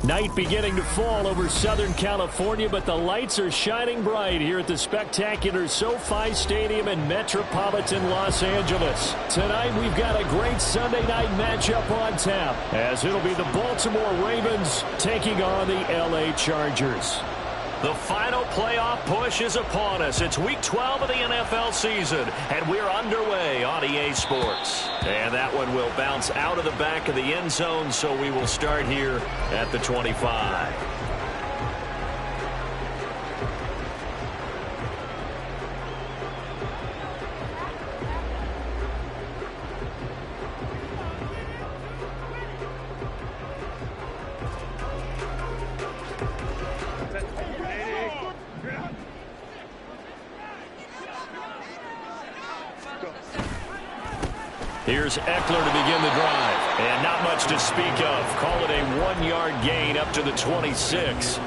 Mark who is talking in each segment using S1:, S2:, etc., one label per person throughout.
S1: Night beginning to fall over Southern California, but the lights are shining bright here at the spectacular SoFi Stadium in metropolitan Los Angeles. Tonight we've got a great Sunday night matchup on tap, as it'll be the Baltimore Ravens taking on the LA Chargers. The final playoff push is upon us. It's Week 12 of the NFL season, and we're underway on EA Sports. And that one will bounce out of the back of the end zone, so we will start here at the 25. Here's Eckler to begin the drive. And not much to speak of. Call it a 1-yard gain up to the 26.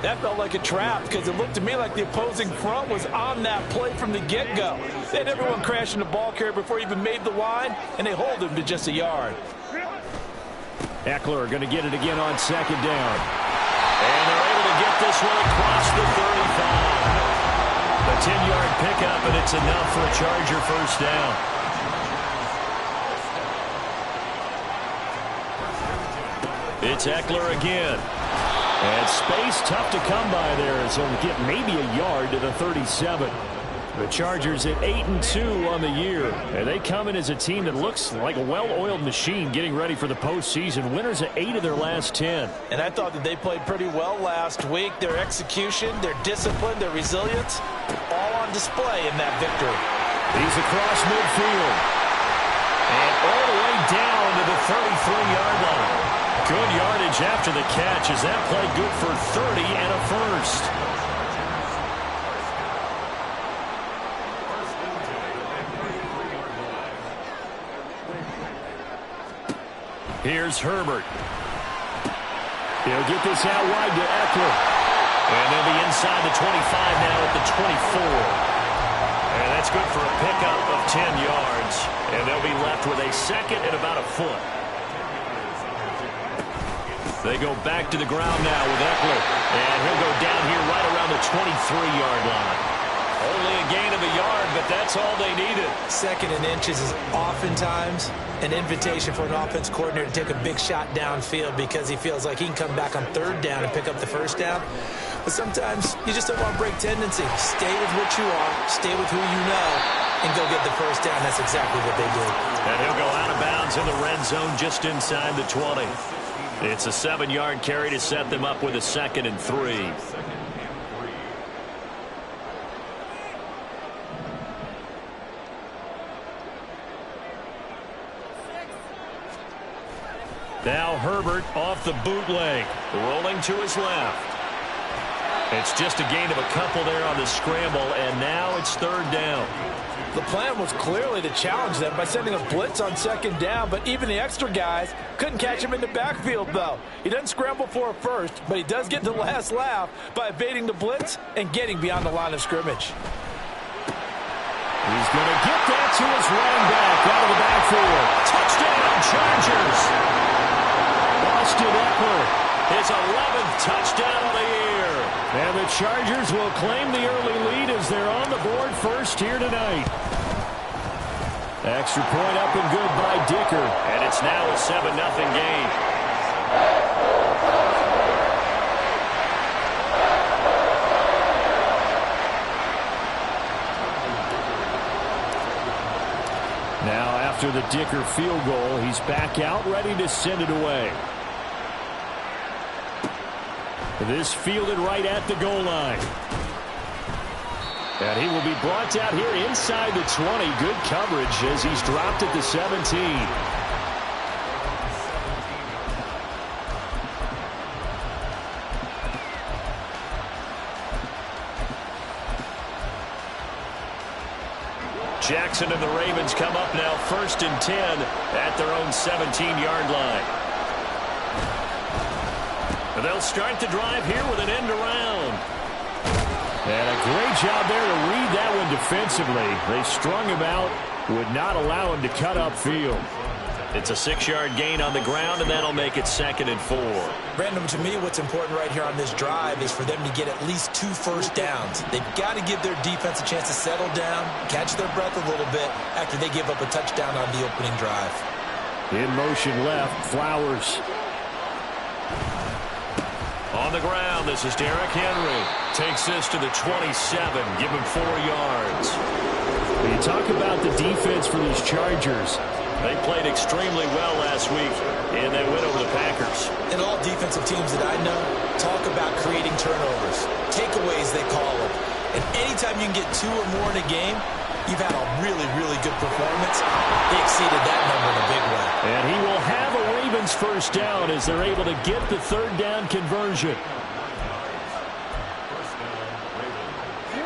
S2: That felt like a trap because it looked to me like the opposing front was on that play from the get-go. They had everyone crashing the ball carrier before he even made the line, and they hold him to just a yard.
S1: Eckler going to get it again on second down. And they're able to get this one across the 35. A 10-yard pickup, and it's enough for a Charger first down. It's Eckler again. And space tough to come by there as he'll get maybe a yard to the 37. The Chargers at 8-2 on the year. And they come in as a team that looks like a well-oiled machine getting ready for the postseason. Winners at 8 of their last 10.
S2: And I thought that they played pretty well last week. Their execution, their discipline, their resilience, all on display in that victory.
S1: He's across midfield. And all the way down to the 33-yard line. Good yardage after the catch as that play good for 30 and a first. Here's Herbert. He'll get this out wide to Eckler. And they'll be inside the 25 now at the 24. And that's good for a pickup of 10 yards. And they'll be left with a second and about a foot. They go back to the ground now with Eckler. And he'll go down here right around the 23-yard line. Only a gain of a yard, but that's all they needed.
S2: Second and inches is oftentimes an invitation for an offense coordinator to take a big shot downfield because he feels like he can come back on third down and pick up the first down. But sometimes you just don't want to break tendency. Stay with what you are, stay with who you know, and go get the first down. That's exactly what they did.
S1: And he'll go out of bounds in the red zone just inside the 20. It's a 7-yard carry to set them up with a 2nd and 3. Now Herbert off the bootleg, rolling to his left. It's just a gain of a couple there on the scramble, and now it's third down.
S2: The plan was clearly to challenge them by sending a blitz on second down, but even the extra guys couldn't catch him in the backfield, though. He doesn't scramble for a first, but he does get the last laugh by evading the blitz and getting beyond the line of scrimmage.
S1: He's going to get that to his running back out of the backfield. Touchdown, Chargers! Austin Eckler, his 11th touchdown of the year. And the Chargers will claim the early lead as they're on the board first here tonight. Extra point up and good by Dicker. And it's now a 7-0 game. Now after the Dicker field goal, he's back out ready to send it away. This fielded right at the goal line. And he will be brought down here inside the 20. Good coverage as he's dropped at the 17. Jackson and the Ravens come up now 1st and 10 at their own 17-yard line. And they'll start the drive here with an end around. And a great job there to read that one defensively. They strung him out, would not allow him to cut upfield. It's a 6-yard gain on the ground, and that'll make it 2nd and 4.
S2: Brandon, to me, what's important right here on this drive is for them to get at least 2 first downs. They've got to give their defense a chance to settle down, catch their breath a little bit after they give up a touchdown on the opening drive.
S1: In motion left, Flowers. On the ground, this is Derrick Henry. Takes this to the 27, give him 4 yards. When you talk about the defense for these Chargers, they played extremely well last week, and they win over the Packers.
S2: And all defensive teams that I know talk about creating turnovers. Takeaways, they call them. And anytime you can get 2 or more in a game, you've had a really, really good performance. They exceeded that number in a big way.
S1: And he will have a Ravens first down as they're able to get the 3rd down conversion.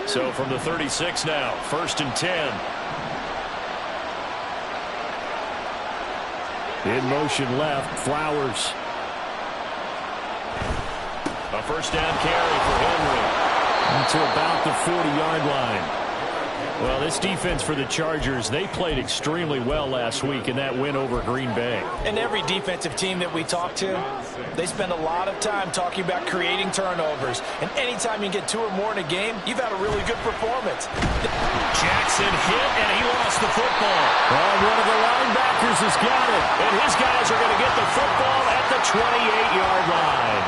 S1: So from the 36 now, 1st and 10. In motion left, Flowers. A first down carry for Henry to about the 40-yard line. Well, this defense for the Chargers, they played extremely well last week in that win over Green Bay.
S2: And every defensive team that we talk to, they spend a lot of time talking about creating turnovers. And anytime you get 2 or more in a game, you've had a really good performance.
S1: Jackson hit, and he lost the football. Well, one of the linebackers has got it. And his guys are going to get the football at the 28-yard line.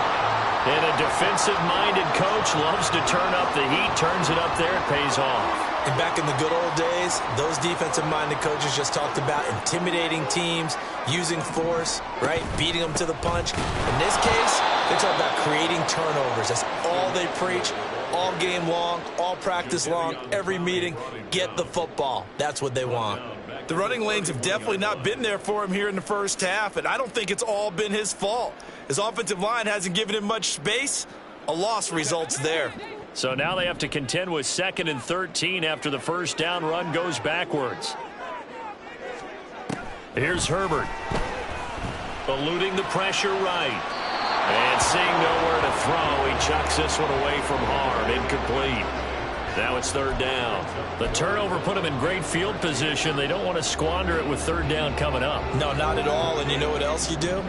S1: And a defensive-minded coach loves to turn up the heat, turns it up there, it pays off.
S2: And back in the good old days, those defensive-minded coaches just talked about intimidating teams, using force, right, beating them to the punch. In this case, they're talking about creating turnovers. That's all they preach, all game long, all practice long, every meeting. Get the football. That's what they want. The running lanes have definitely not been there for him here in the first half, and I don't think it's all been his fault. His offensive line hasn't given him much space. A loss results there.
S1: So now they have to contend with 2nd and 13 after the first down run goes backwards. Here's Herbert. Eluding the pressure right. And seeing nowhere to throw, he chucks this one away from harm. Incomplete. Now it's 3rd down. The turnover put them in great field position. They don't want to squander it with 3rd down coming up.
S2: No, not at all. And you know what else you do?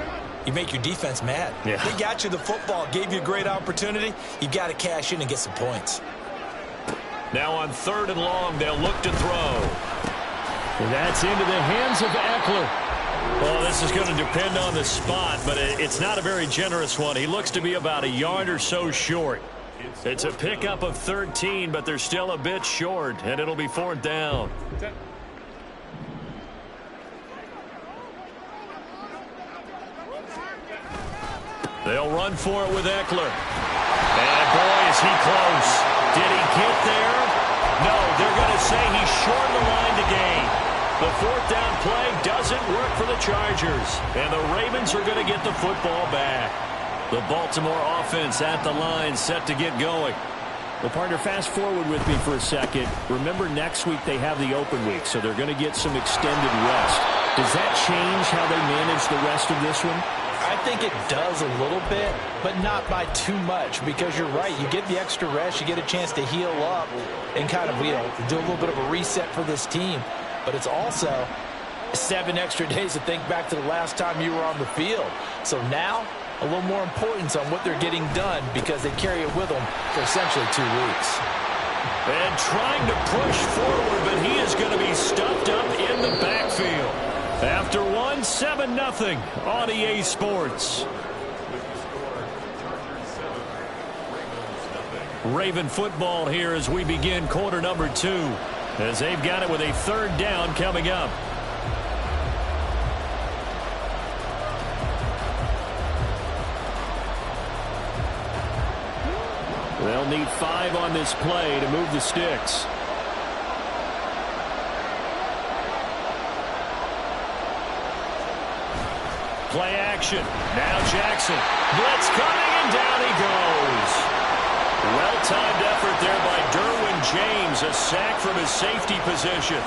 S2: You make your defense mad.
S1: Yeah.
S2: They got you the football, gave you a great opportunity. You've got to cash in and get some points.
S1: Now on 3rd and long, they'll look to throw. And that's into the hands of Eckler. Well, this is going to depend on the spot, but it's not a very generous one. He looks to be about a yard or so short. It's a pickup of 13, but they're still a bit short, and it'll be 4th down. They'll run for it with Eckler. And boy, is he close. Did he get there? No, they're going to say he's short of the line to gain. The 4th down play doesn't work for the Chargers. And the Ravens are going to get the football back. The Baltimore offense at the line, set to get going. Well, partner, fast forward with me for a second. Remember, next week they have the open week, so they're going to get some extended rest. Does that change how they manage the rest of this one?
S2: I think it does a little bit, but not by too much, because you're right. You get the extra rest, you get a chance to heal up and kind of, do a little bit of a reset for this team. But it's also 7 extra days to think back to the last time you were on the field. So now, a little more importance on what they're getting done, because they carry it with them for essentially 2 weeks.
S1: And trying to push forward, but he is going to be stuffed up in the backfield. After 7-0 on EA Sports. Raven football here as we begin quarter number 2, as they've got it with a 3rd down coming up. They'll need 5 on this play to move the sticks. Play action. Now Jackson. Blitz coming, and down he goes. Well-timed effort there by Derwin James. A sack from his safety position.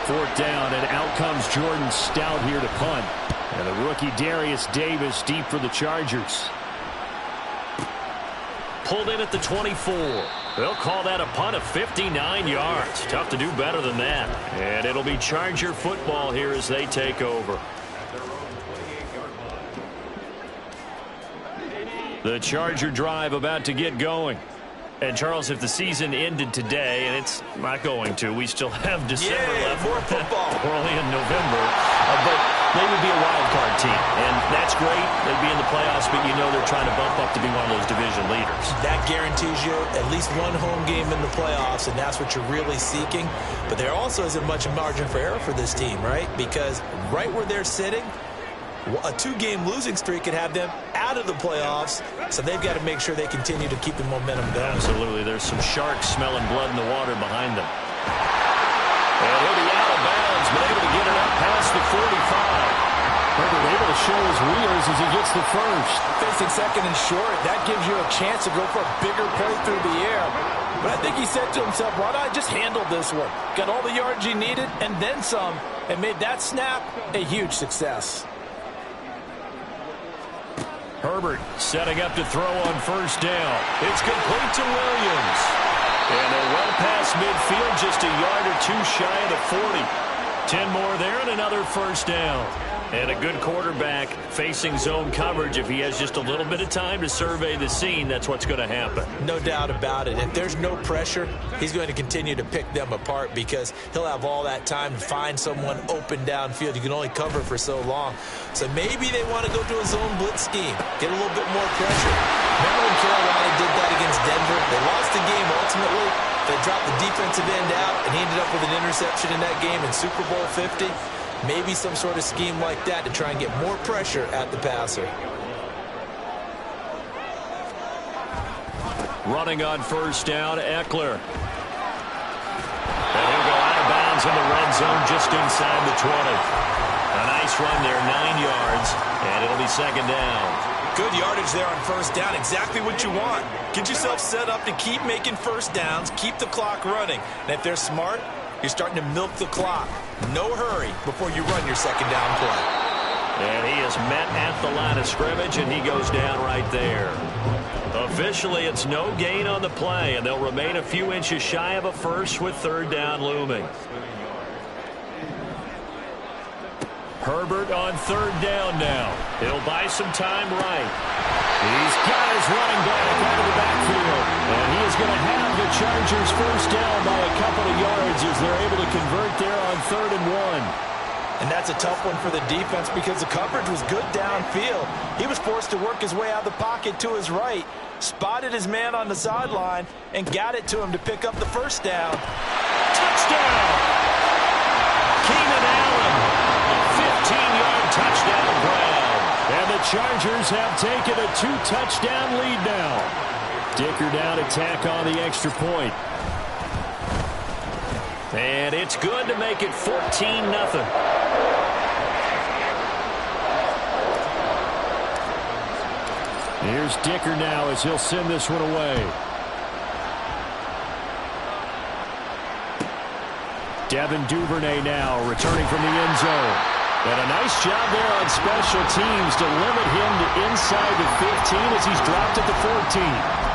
S1: 4th down, and out comes Jordan Stout here to punt. And the rookie Darius Davis deep for the Chargers. Pulled in at the 24. They'll call that a punt of 59 yards. Tough to do better than that. And it'll be Charger football here as they take over. The Charger drive about to get going. And, Charles, if the season ended today, and it's not going to, we still have December left.
S2: More football.
S1: We're only in November. But they would be a wild card team. And that's great. They'd be in the playoffs, but you know they're trying to bump up to be one of those division leaders.
S2: That guarantees you at least one home game in the playoffs, and that's what you're really seeking. But there also isn't much margin for error for this team, right? Because right where they're sitting, a 2-game losing streak could have them out of the playoffs, so they've got to make sure they continue to keep the momentum going.
S1: Absolutely. There's some sharks smelling blood in the water behind them. And he'll be out of bounds, but able to get it up past the 45. Herbert able to show his wheels as he gets the first.
S3: Facing second and short, that gives you a chance to go for a bigger play through the air. But I think he said to himself, why not just handle this one? Got all the yards he needed and then some, and made that snap a huge success.
S1: Herbert setting up to throw on 1st down. It's complete to Williams. And they're well past midfield, just a yard or 2 shy of the 40. 10 more there and another 1st down. And a good quarterback facing zone coverage. If he has just a little bit of time to survey the scene, that's what's going to happen.
S2: No doubt about it. If there's no pressure, he's going to continue to pick them apart because he'll have all that time to find someone open downfield. You can only cover for so long. So maybe they want to go to a zone blitz scheme, get a little bit more pressure. Remember when Carolina did that against Denver? They lost the game ultimately. They dropped the defensive end out, and he ended up with an interception in that game in Super Bowl 50. Maybe some sort of scheme like that to try and get more pressure at the passer.
S1: Running on 1st down, Eckler. And he'll go out of bounds in the red zone just inside the 20. A nice run there, 9 yards, and it'll be 2nd down.
S2: Good yardage there on 1st down. Exactly what you want. Get yourself set up to keep making 1st downs, keep the clock running. And if they're smart, you're starting to milk the clock. No hurry before you run your 2nd down play.
S1: And he is met at the line of scrimmage, and he goes down right there. Officially, it's no gain on the play, and they'll remain a few inches shy of a first with 3rd down looming. Herbert on 3rd down now. He'll buy some time right. He's got his running back out of the backfield. And he is going to have the Chargers 1st down by a couple of yards as they're able to convert there on 3rd and 1.
S3: And that's a tough one for the defense because the coverage was good downfield. He was forced to work his way out of the pocket to his right, spotted his man on the sideline, and got it to him to pick up the 1st down.
S1: Touchdown! Keenan Allen, a 15-yard touchdown grab. And the Chargers have taken a 2-touchdown lead now. Dicker down to tack on the extra point. And it's good to make it 14-0. Here's Dicker now as he'll send this one away. Devin Duvernay now returning from the end zone. And a nice job there on special teams to limit him to inside the 15 as he's dropped at the 14.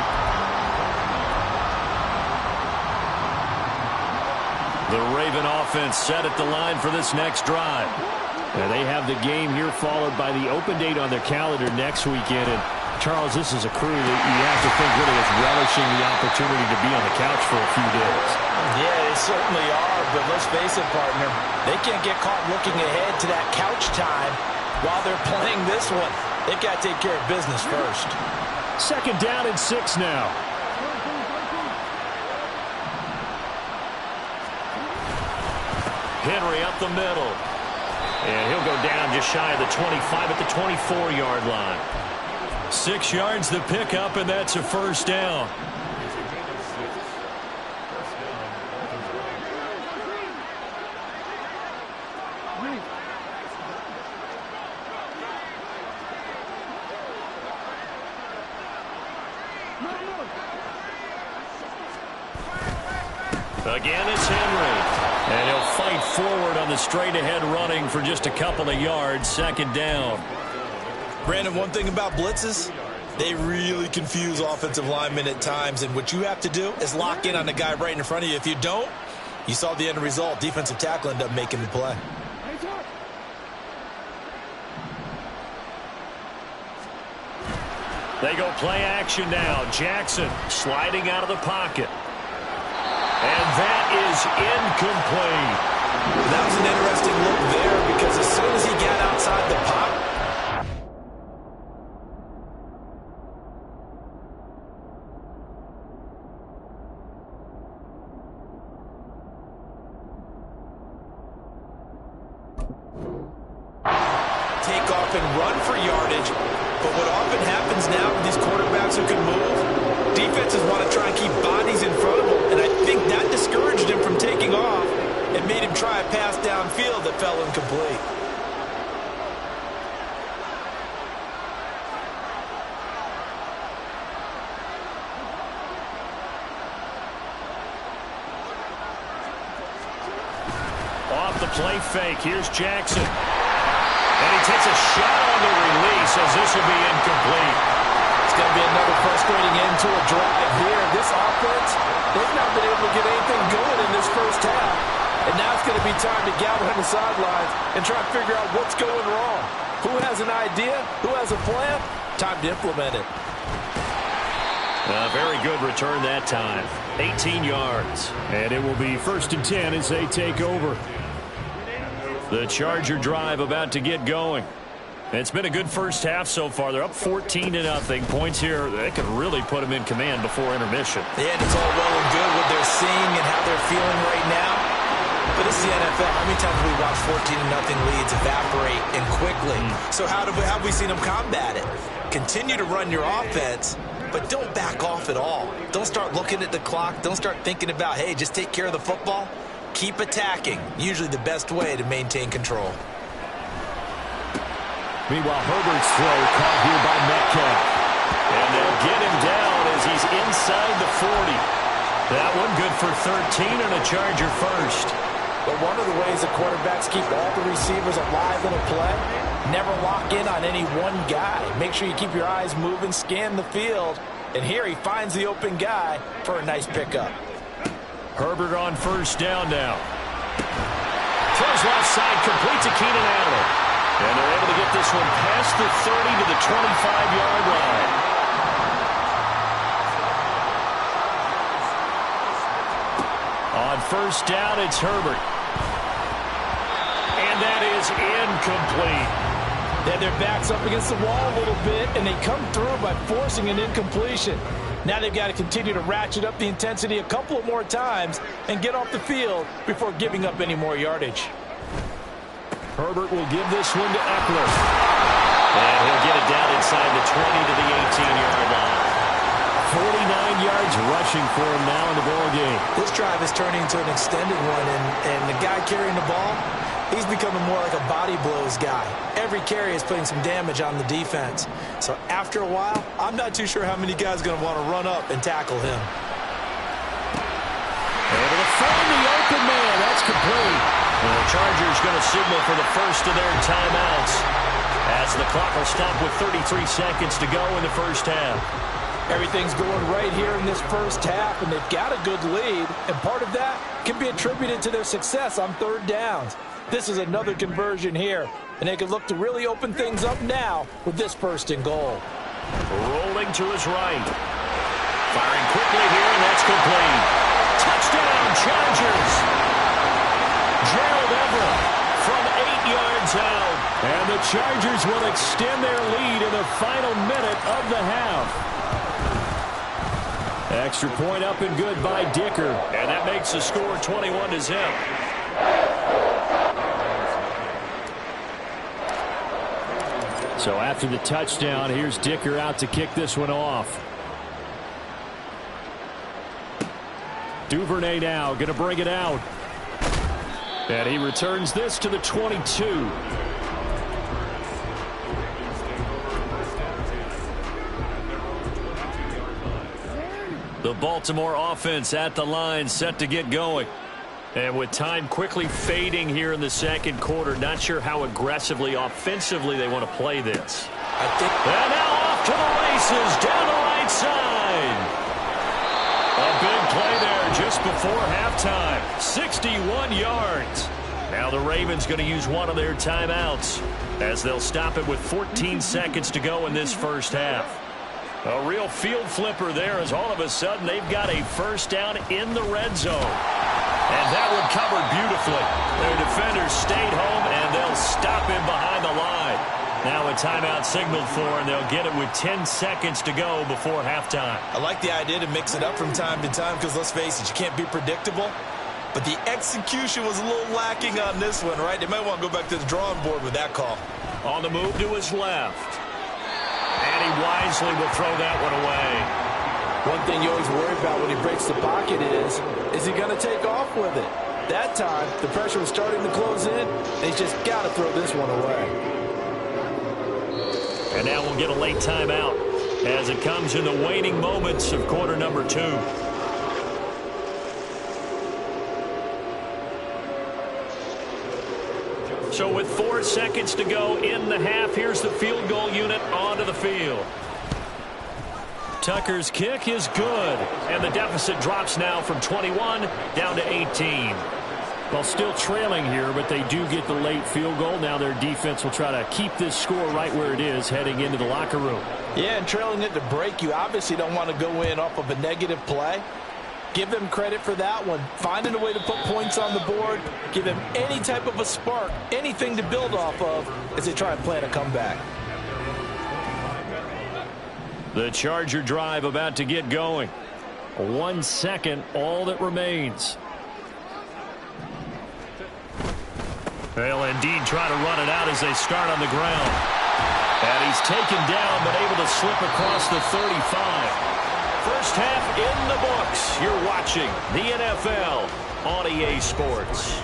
S1: The Raven offense set at the line for this next drive. And they have the game here followed by the open date on their calendar next weekend. And Charles, this is a crew that you have to think really is relishing the opportunity to be on the couch for a few days.
S3: Yeah, they certainly are, but let's face it, partner, they can't get caught looking ahead to that couch time while they're playing this one. They've got to take care of business first.
S1: 2nd down and 6 now. Henry up the middle. And he'll go down just shy of the 25 at the 24-yard line. 6 yards the pickup, and that's a 1st down. Again, it's Henry. And he'll fight forward on the straight-ahead running for just a couple of yards, second down.
S2: Brandon, one thing about blitzes, they really confuse offensive linemen at times, and what you have to do is lock in on the guy right in front of you. If you don't, you saw the end result. Defensive tackle ended up making the play.
S1: They go play action now. Jackson sliding out of the pocket. And that is incomplete.
S2: That was an interesting look there because as soon as he got outside the pocket, take off and run for yardage. But what often happens now with these quarterbacks who can move, defenses want to try and keep bodies in front of them. And I think that discouraged him from taking off and made him try a pass downfield that fell incomplete.
S1: Off the play fake. Here's Jackson. And he takes a shot on the release as this will be incomplete.
S3: It's going to be another frustrating end to a drive here. This offense, they've not been able to get anything going in this first half. And now it's going to be time to gather on the sidelines and try to figure out what's going wrong. Who has an idea? Who has a plan? Time to implement it.
S1: A very good return that time. 18 yards. And it will be 1st and 10 as they take over. The Charger drive about to get going. It's been a good first half so far. They're up 14-0. Points here, they could really put them in command before intermission.
S2: Yeah, and it's all well and good what they're seeing and how they're feeling right now. But this is the NFL. How many times have we watched 14-0 leads evaporate and quickly? So how have we seen them combat it? Continue to run your offense, but don't back off at all. Don't start looking at the clock. Don't start thinking about, hey, just take care of the football. Keep attacking. Usually the best way to maintain control.
S1: Meanwhile, Herbert's throw caught here by Metcalf. And they'll get him down as he's inside the 40. That one good for 13 and a Charger first.
S3: But one of the ways the quarterbacks keep all the receivers alive in a play, never lock in on any one guy. Make sure you keep your eyes moving, scan the field. And here he finds the open guy for a nice pickup.
S1: Herbert on first down now. Throws left side, complete to Keenan Allen. And they're able to get this one past the 30 to the 25-yard line. On first down, it's Herbert. And that is incomplete.
S3: Then their back's up against the wall a little bit, and they come through by forcing an incompletion. Now they've got to continue to ratchet up the intensity a couple of more times and get off the field before giving up any more yardage.
S1: Herbert will give this one to Eckler. And he'll get it down inside the 20 to the 18-yard line. 49 yards rushing for him now in the ball game.
S2: This drive is turning into an extended one, and the guy carrying the ball, he's becoming more like a body blows guy. Every carry is putting some damage on the defense. So after a while, I'm not too sure how many guys are going to want to run up and tackle him.
S1: Able to find the open man. That's complete. And the Chargers going to signal for the first of their timeouts as the clock will stop with 33 seconds to go in the first half.
S3: Everything's going right here in this first half, and they've got a good lead, and part of that can be attributed to their success on third downs. This is another conversion here, and they can look to really open things up now with this 1st and goal.
S1: Rolling to his right. Firing quickly here, and that's complete. Touchdown, Chargers. Gerald Everett from 8 yards out. And the Chargers will extend their lead in the final minute of the half. Extra point up and good by Dicker. And that makes the score 21-0. So after the touchdown, here's Dicker out to kick this one off. Duvernay now going to bring it out. And he returns this to the 22. The Baltimore offense at the line, set to get going. And with time quickly fading here in the second quarter, not sure how aggressively, offensively they want to play this. And now off to the races, down the right side. A big play there just before halftime, 61 yards. Now the Ravens going to use one of their timeouts as they'll stop it with 14 seconds to go in this first half. A real field flipper there as all of a sudden they've got a first down in the red zone. And that one covered beautifully. Their defenders stayed home, and they'll stop him behind the line. Now a timeout signaled for, and they'll get it with 10 seconds to go before halftime.
S3: I like the idea to mix it up from time to time because, let's face it, you can't be predictable. But the execution was a little lacking on this one, right? They might want to go back to the drawing board with that call.
S1: On the move to his left. And he wisely will throw that one away.
S3: One thing you always worry about when he breaks the pocket is he going to take off with it? That time, the pressure was starting to close in. They just got to throw this one away.
S1: And now we'll get a late timeout as it comes in the waning moments of quarter number 2. So with 4 seconds to go in the half, here's the field goal unit onto the field. Tucker's kick is good, and the deficit drops now from 21 down to 18. Well, still trailing here, but they do get the late field goal. Now their defense will try to keep this score right where it is heading into the locker room.
S3: Yeah, and trailing it to break, you obviously don't want to go in off of a negative play. Give them credit for that one. Finding a way to put points on the board, give them any type of a spark, anything to build off of as they try and plan a comeback.
S1: The Charger drive about to get going. 1 second, all that remains. They'll indeed try to run it out as they start on the ground. And he's taken down, but able to slip across the 35. First half in the books. You're watching the NFL on EA Sports.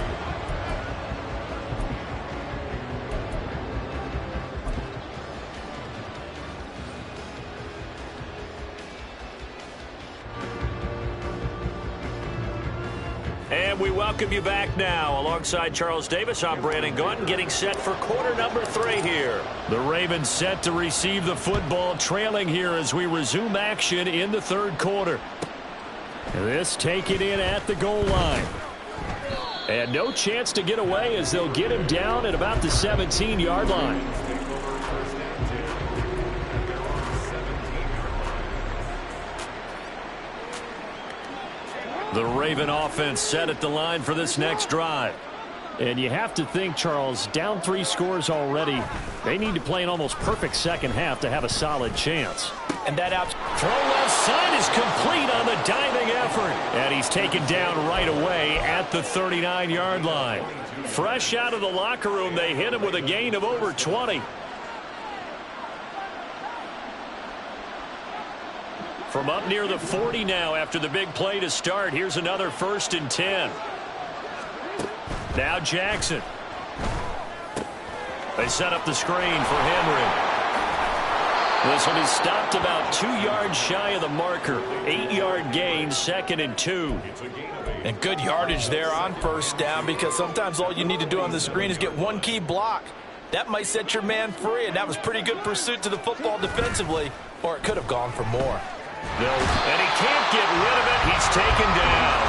S1: And we welcome you back now. Alongside Charles Davis, I'm Brandon Gunn, getting set for quarter number 3 here. The Ravens set to receive the football, trailing here as we resume action in the third quarter. This taken in at the goal line. And no chance to get away as they'll get him down at about the 17-yard line. The Raven offense set at the line for this next drive. And you have to think, Charles, down 3 scores already. They need to play an almost perfect second half to have a solid chance.
S3: And that out
S1: throw left side is complete on the diving effort. And he's taken down right away at the 39-yard line. Fresh out of the locker room, they hit him with a gain of over 20. From up near the 40 now after the big play to start. Here's another 1st and 10. Now Jackson. They set up the screen for Henry. This one is stopped about 2 yards shy of the marker. 8-yard gain, 2nd and 2.
S3: And good yardage there on first down, because sometimes all you need to do on the screen is get one key block. That might set your man free, and that was pretty good pursuit to the football defensively, or it could have gone for more.
S1: And he can't get rid of it. He's taken down.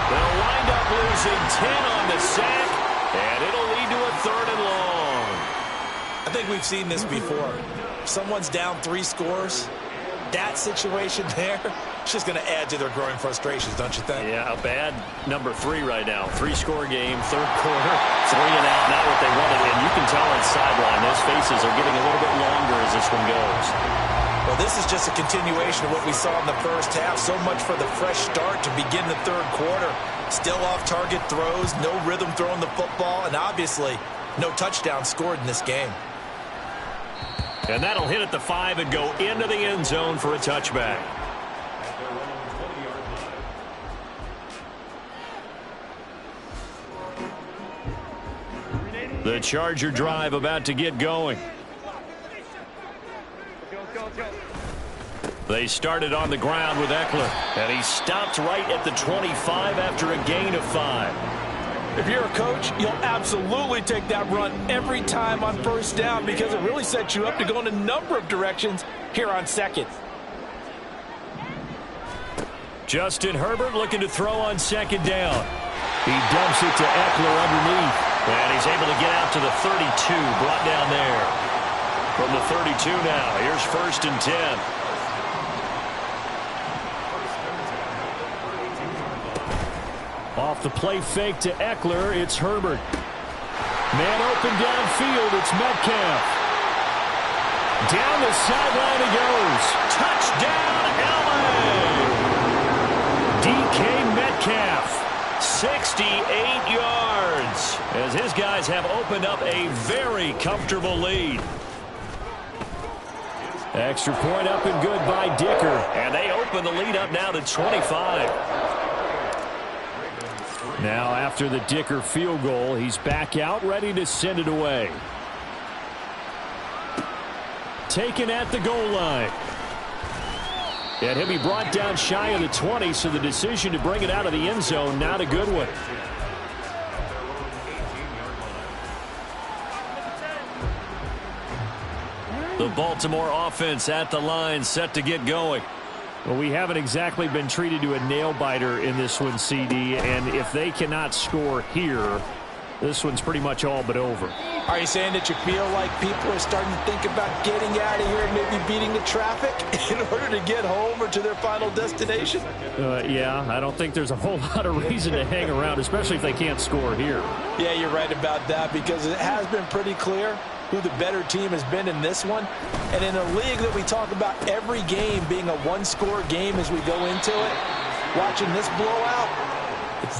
S1: They'll wind up losing 10 on the sack, and it'll lead to a 3rd and long.
S2: I think we've seen this before. Someone's down 3 scores. That situation there, it's just going to add to their growing frustrations, don't you think?
S1: Yeah, a bad number 3 right now. 3-score game, third quarter, 3 and out, not what they wanted. And you can tell on the sideline, those faces are getting a little bit longer as this one goes.
S2: Well, this is just a continuation of what we saw in the first half. So much for the fresh start to begin the third quarter. Still off-target throws, no rhythm throwing the football, and obviously no touchdown scored in this game.
S1: And that'll hit at the 5 and go into the end zone for a touchback. The Charger drive about to get going. They started on the ground with Eckler, and he stopped right at the 25 after a gain of 5.
S3: If you're a coach, you'll absolutely take that run every time on first down because it really sets you up to go in a number of directions here on second.
S1: Justin Herbert looking to throw on second down. He dumps it to Eckler underneath, and he's able to get out to the 32, brought down there. From the 32 now, here's 1st and 10. Off the play fake to Eckler, it's Herbert. Man open downfield, it's Metcalf. Down the sideline he goes. Touchdown, LA! DK Metcalf, 68 yards, as his guys have opened up a very comfortable lead. Extra point up and good by Dicker, and they open the lead up now to 25. Now after the Dicker field goal, he's back out ready to send it away. Taken at the goal line. And he'll be brought down shy of the 20, so the decision to bring it out of the end zone, not a good one. The Baltimore offense at the line, set to get going. Well, we haven't exactly been treated to a nail-biter in this one, CD, and if they cannot score here, this one's pretty much all but over.
S3: Are you saying that you feel like people are starting to think about getting out of here and maybe beating the traffic in order to get home or to their final destination?
S1: Yeah, I don't think there's a whole lot of reason to hang around, especially if they can't score here.
S3: Yeah, you're right about that because it has been pretty clear who the better team has been in this one. And in a league that we talk about every game being a one-score game as we go into it, watching this blowout,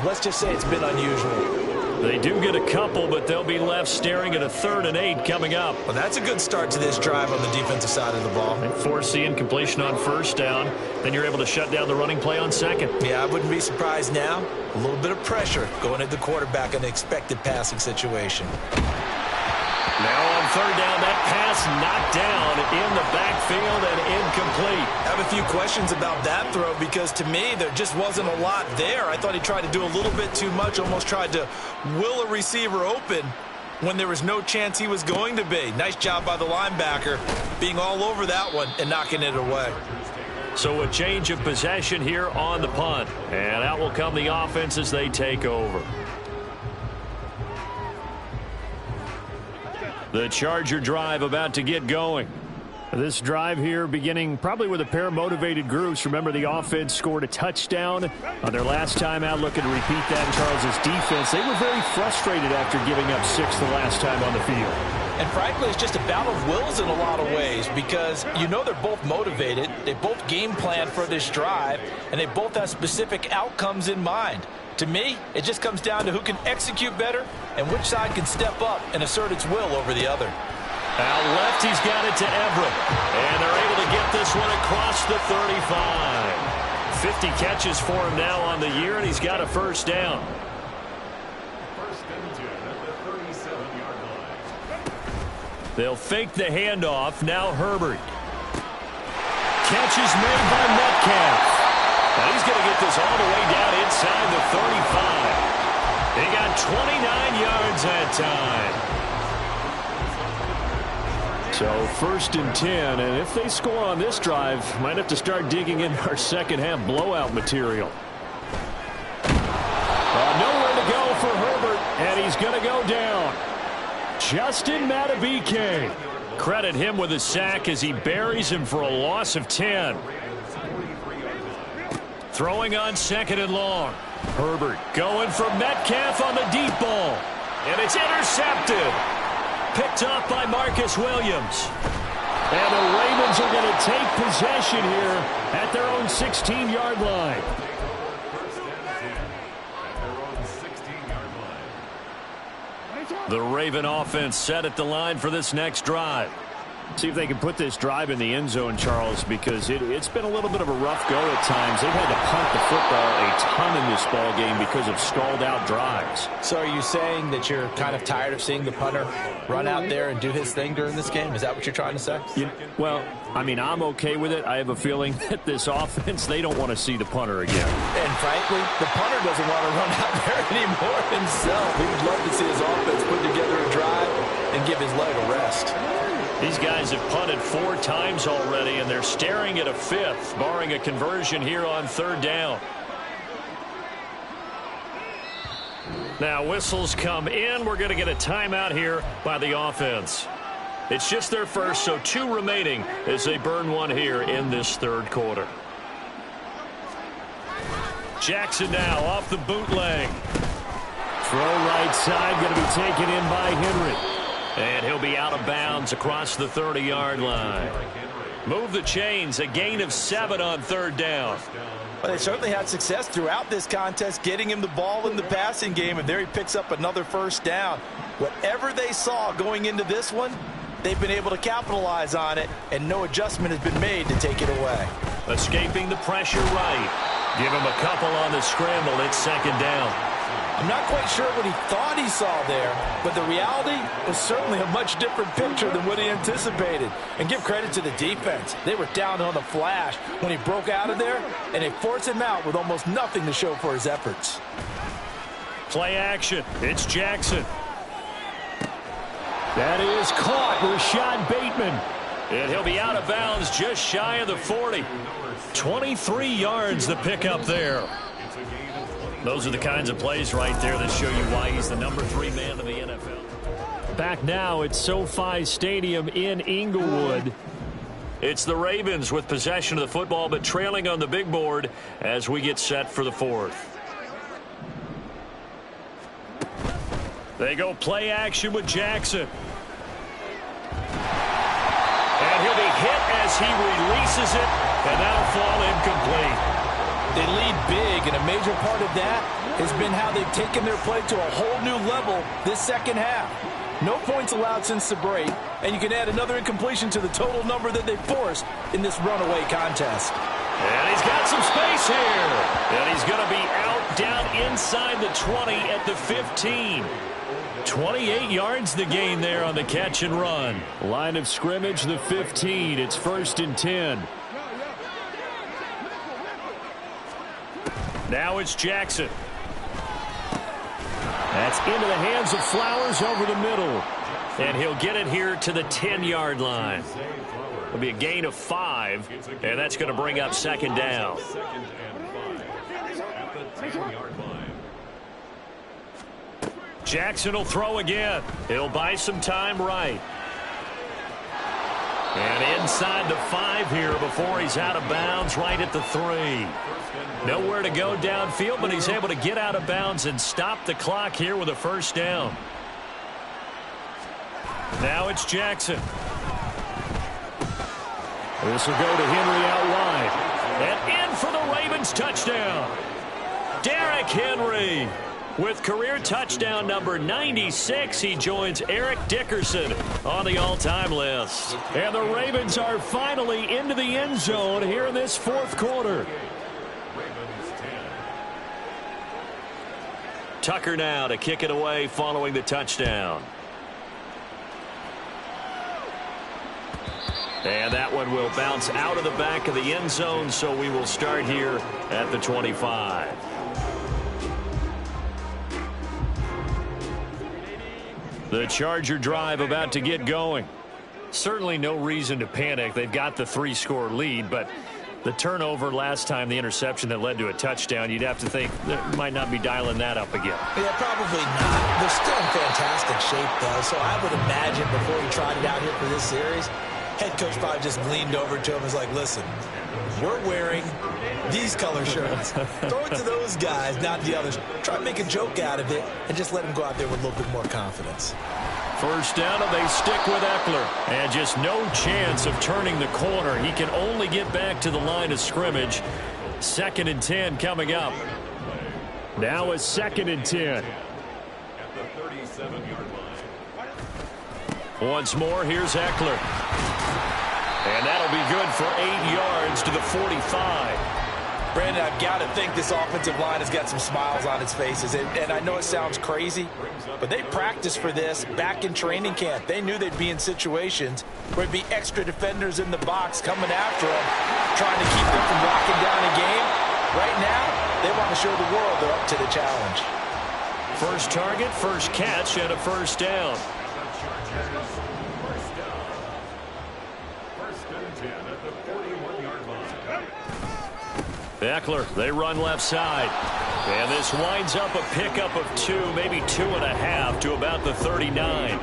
S3: let's just say it's been unusual.
S1: They do get a couple, but they'll be left staring at a 3rd and 8 coming up.
S2: Well, that's a good start to this drive on the defensive side of the ball.
S1: They force the incompletion on 1st down. Then you're able to shut down the running play on 2nd.
S2: Yeah, I wouldn't be surprised now. A little bit of pressure going at the quarterback in an expected passing situation.
S1: Now on 3rd down, that pass knocked down in the backfield and incomplete.
S2: I have a few questions about that throw because to me there just wasn't a lot there. I thought he tried to do a little bit too much, almost tried to will a receiver open when there was no chance he was going to be. Nice job by the linebacker being all over that one and knocking it away.
S1: So a change of possession here on the punt. And out will come the offense as they take over. The Charger drive about to get going. This drive here beginning probably with a pair of motivated groups. Remember, the offense scored a touchdown on their last time out, looking to repeat that in Charles' defense. They were very frustrated after giving up 6 the last time on the field.
S3: And frankly, it's just a battle of wills in a lot of ways because you know they're both motivated. They both game plan for this drive, and they both have specific outcomes in mind. To me, it just comes down to who can execute better and which side can step up and assert its will over the other.
S1: Out left, he's got it to Everett. And they're able to get this one across the 35. 50 catches for him now on the year, and he's got a 1st down. They'll fake the handoff. Now Herbert. Catch is made by Metcalf. Now he's going to get this all the way down inside the 35. They got 29 yards that time. So 1st and 10, and if they score on this drive, might have to start digging in our second half blowout material. Nowhere to go for Herbert, and he's going to go down. Justin Madubuike. Credit him with a sack as he buries him for a loss of 10. Throwing on 2nd and long. Herbert going for Metcalf on the deep ball. And it's intercepted. Picked up by Marcus Williams. And the Ravens are going to take possession here at their own 16-yard line. The Raven offense set at the line for this next drive. See if they can put this drive in the end zone, Charles, because it's been a little bit of a rough go at times. They've had to punt the football a ton in this ball game because of stalled-out drives.
S2: So are you saying that you're kind of tired of seeing the punter run out there and do his thing during this game? Is that what you're trying to say?
S1: Well, I mean, I'm okay with it. I have a feeling that this offense, they don't want to see the punter again.
S2: And frankly, the punter doesn't want to run out there anymore himself. He would love to see his offense put together a drive and give his leg a rest.
S1: These guys have punted 4 times already, and they're staring at a 5th, barring a conversion here on 3rd down. Now whistles come in. We're going to get a timeout here by the offense. It's just their first, so 2 remaining as they burn one here in this 3rd quarter. Jackson now off the bootleg. Throw right side, going to be taken in by Henry. And he'll be out of bounds across the 30-yard line. Move the chains, a gain of 7 on 3rd down.
S2: Well, they certainly had success throughout this contest, getting him the ball in the passing game, and there he picks up another 1st down. Whatever they saw going into this one, they've been able to capitalize on it, and no adjustment has been made to take it away.
S1: Escaping the pressure right. Give him a couple on the scramble. It's 2nd down.
S2: I'm not quite sure what he thought he saw there, but the reality was certainly a much different picture than what he anticipated. And give credit to the defense. They were down on the flash when he broke out of there, and they forced him out with almost nothing to show for his efforts.
S1: Play action. It's Jackson. That is caught. Rashad Bateman. And he'll be out of bounds just shy of the 40. 23 yards the pickup there. Those are the kinds of plays right there that show you why he's the number 3 man in the NFL. Back now at SoFi Stadium in Inglewood. It's the Ravens with possession of the football, but trailing on the big board as we get set for the 4th. They go play action with Jackson. And he'll be hit as he releases it, and that'll fall incomplete.
S2: They lead big, and a major part of that has been how they've taken their play to a whole new level this 2nd half. No points allowed since the break, and you can add another incompletion to the total number that they forced in this runaway contest.
S1: And he's got some space here. And he's going to be out down inside the 20 at the 15. 28 yards the gain there on the catch and run. Line of scrimmage, the 15. It's 1st and 10. Now it's Jackson. That's into the hands of Flowers over the middle. And he'll get it here to the 10-yard line. It'll be a gain of 5, and that's going to bring up 2nd down. Jackson will throw again. He'll buy some time right. And inside the 5 here before he's out of bounds right at the 3. Nowhere to go downfield, but he's able to get out of bounds and stop the clock here with a 1st down. Now it's Jackson. This will go to Henry out wide. And in for the Ravens touchdown. Derrick Henry with career touchdown number 96. He joins Eric Dickerson on the all-time list. And the Ravens are finally into the end zone here in this 4th quarter. Tucker now to kick it away following the touchdown. And that one will bounce out of the back of the end zone, so we will start here at the 25. The Charger drive about to get going. Certainly no reason to panic. They've got the 3-score lead, but the turnover last time, the interception that led to a touchdown, you'd have to think they might not be dialing that up again.
S2: Yeah, probably not. They're still in fantastic shape, though, so I would imagine before he tried it out here for this series, head coach probably just leaned over to him and was like, listen, we're wearing these color shirts. Throw it to those guys, not the others. Try to make a joke out of it and just let them go out there with a little bit more confidence.
S1: 1st down, and they stick with Eckler. And just no chance of turning the corner. He can only get back to the line of scrimmage. 2nd and 10 coming up. Now a 2nd and 10. Once more, here's Eckler. And that'll be good for 8 yards to the 45.
S2: Brandon, I've got to think this offensive line has got some smiles on its faces. And I know it sounds crazy, but they practiced for this back in training camp. They knew they'd be in situations where there'd be extra defenders in the box coming after them, trying to keep them from locking down a game. Right now, they want to show the world they're up to the challenge.
S1: First target, first catch, and a first down. Eckler, they run left side. And this winds up a pickup of 2, maybe 2.5 to about the 39.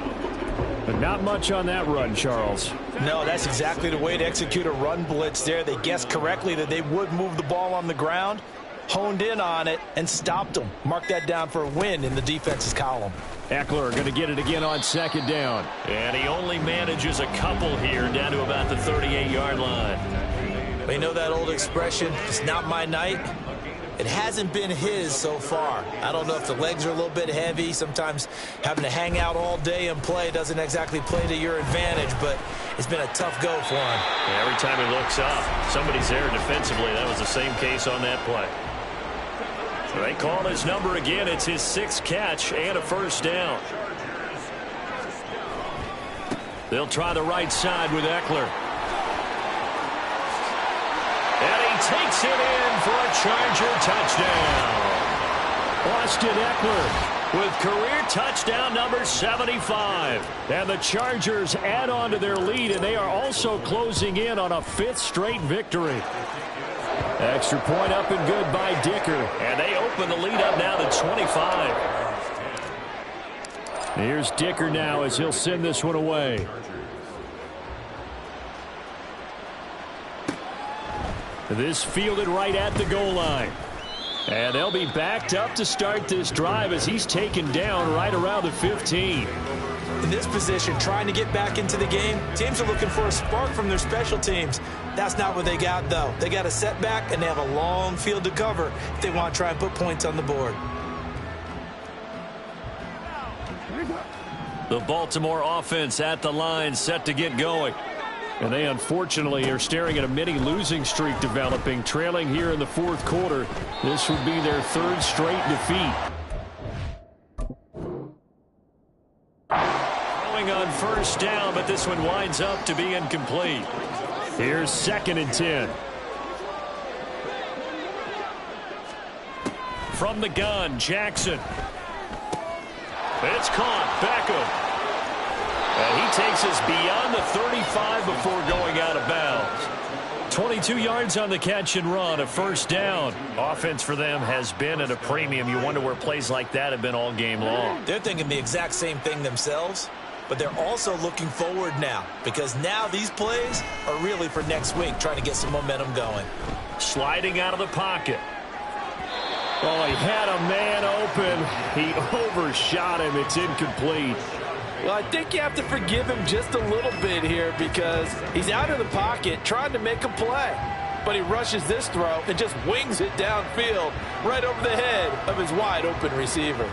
S1: But not much on that run, Charles.
S2: No, that's exactly the way to execute a run blitz there. They guessed correctly that they would move the ball on the ground, honed in on it, and stopped them. Mark that down for a win in the defense's column.
S1: Eckler going to get it again on second down. And he only manages a couple here down to about the 38-yard line.
S2: You know that old expression, it's not my night? It hasn't been his so far. I don't know if the legs are a little bit heavy. Sometimes having to hang out all day and play doesn't exactly play to your advantage, but it's been a tough go for him.
S1: Yeah, every time he looks up, somebody's there defensively. That was the same case on that play. So they call his number again. It's his 6th catch and a first down. They'll try the right side with Eckler. And he takes it in for a Charger touchdown. Austin Eckler with career touchdown number 75. And the Chargers add on to their lead, and they are also closing in on a 5th straight victory. Extra point up and good by Dicker. And they open the lead up now to 25. Here's Dicker now as he'll send this one away. This fielded right at the goal line. And they'll be backed up to start this drive as he's taken down right around the 15.
S2: In this position, trying to get back into the game, teams are looking for a spark from their special teams. That's not what they got, though. They got a setback, and they have a long field to cover if they want to try and put points on the board.
S1: The Baltimore offense at the line, set to get going. And they unfortunately are staring at a mini losing streak developing, trailing here in the 4th quarter. This would be their 3rd straight defeat. Throwing on first down, but this one winds up to be incomplete. Here's 2nd and 10. From the gun, Jackson. It's caught. Beckham. And he takes us beyond the 35 before going out of bounds. 22 yards on the catch and run, a first down. Offense for them has been at a premium. You wonder where plays like that have been all game long.
S2: They're thinking the exact same thing themselves, but they're also looking forward now because now these plays are really for next week, trying to get some momentum going.
S1: Sliding out of the pocket. Oh, he had a man open. He overshot him. It's incomplete.
S3: Well, I think you have to forgive him just a little bit here because he's out of the pocket trying to make a play. But he rushes this throw and just wings it downfield right over the head of his wide-open receiver.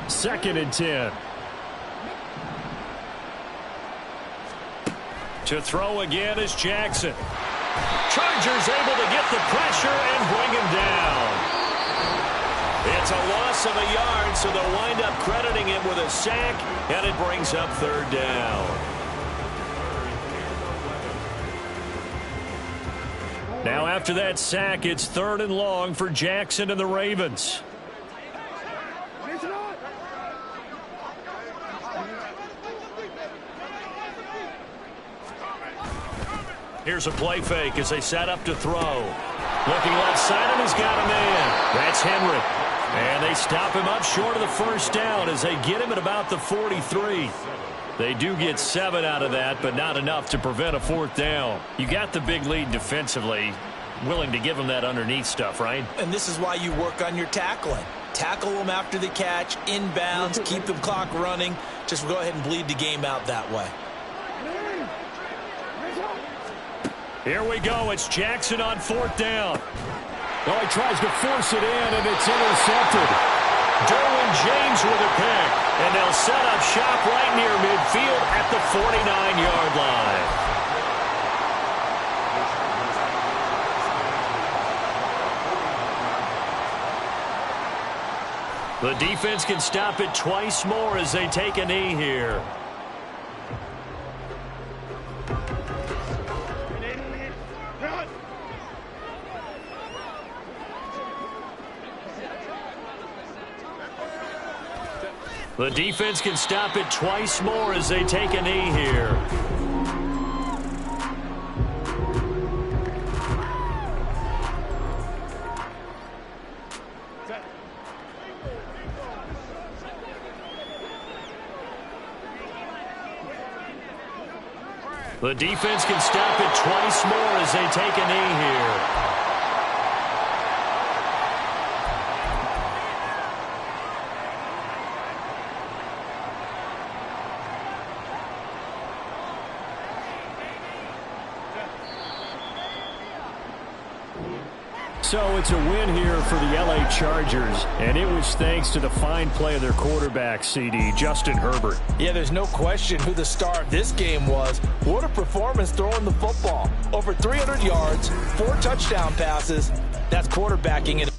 S1: 2nd and 10. To throw again is Jackson. Chargers able to get the pressure and bring him down. It's a loss of a yard, so they'll wind up crediting him with a sack, and it brings up 3rd down. Now after that sack, it's 3rd and long for Jackson and the Ravens. Here's a play fake as they set up to throw. Looking left side, and he's got a man. That's Henry. And they stop him up short of the first down as they get him at about the 43. They do get 7 out of that, but not enough to prevent a 4th down. You got the big lead defensively. Willing to give them that underneath stuff, right?
S2: And this is why you work on your tackling. Tackle them after the catch, inbounds, keep the clock running. Just go ahead and bleed the game out that way.
S1: Here we go. It's Jackson on 4th down. Oh, he tries to force it in, and it's intercepted. Derwin James with a pick. And they'll set up shop right near midfield at the 49-yard line. The defense can stop it twice more as they take a knee here. The defense can stop it twice more as they take a knee here. The defense can stop it twice more as they take a knee here. So it's a win here for the LA Chargers, and it was thanks to the fine play of their quarterback, CD, Justin Herbert.
S3: Yeah, there's no question who the star of this game was. What a performance throwing the football. Over 300 yards, 4 touchdown passes. That's quarterbacking it.